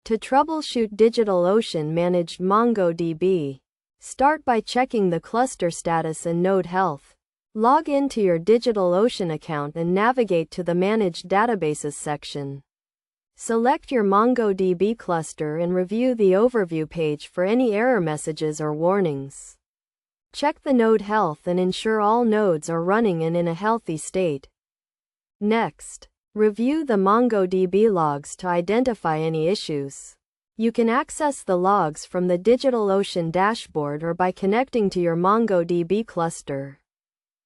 To troubleshoot DigitalOcean managed MongoDB, start by checking the cluster status and node health. Log into your DigitalOcean account and navigate to the Managed Databases section. Select your MongoDB cluster and review the overview page for any error messages or warnings. Check the node health and ensure all nodes are running and in a healthy state. Next, review the MongoDB logs to identify any issues. You can access the logs from the DigitalOcean dashboard or by connecting to your MongoDB cluster.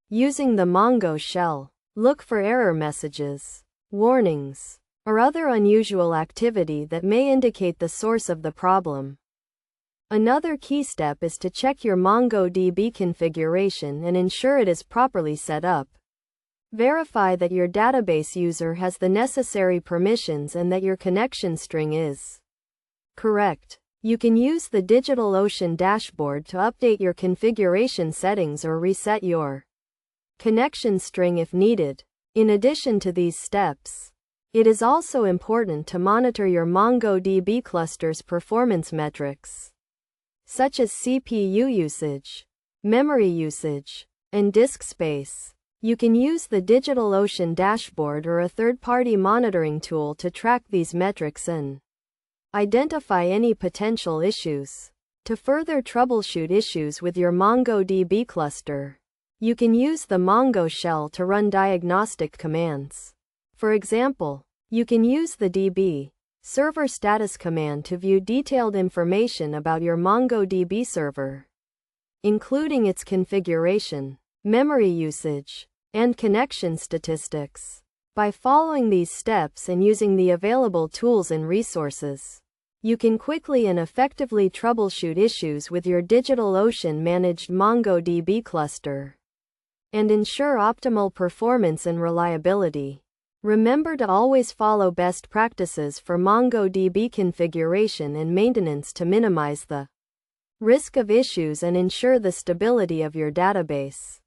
Using the Mongo shell, look for error messages, warnings, or other unusual activity that may indicate the source of the problem. Another key step is to check your MongoDB configuration and ensure it is properly set up. Verify that your database user has the necessary permissions and that your connection string is correct. You can use the DigitalOcean dashboard to update your configuration settings or reset your connection string if needed. In addition to these steps, it is also important to monitor your MongoDB cluster's performance metrics, such as CPU usage, memory usage, and disk space. You can use the DigitalOcean dashboard or a third-party monitoring tool to track these metrics and identify any potential issues. To further troubleshoot issues with your MongoDB cluster, you can use the Mongo shell to run diagnostic commands. For example, you can use the db server status command to view detailed information about your MongoDB server, including its configuration, memory usage, and connection statistics. By following these steps and using the available tools and resources, you can quickly and effectively troubleshoot issues with your DigitalOcean managed MongoDB cluster and ensure optimal performance and reliability. Remember to always follow best practices for MongoDB configuration and maintenance to minimize the risk of issues and ensure the stability of your database.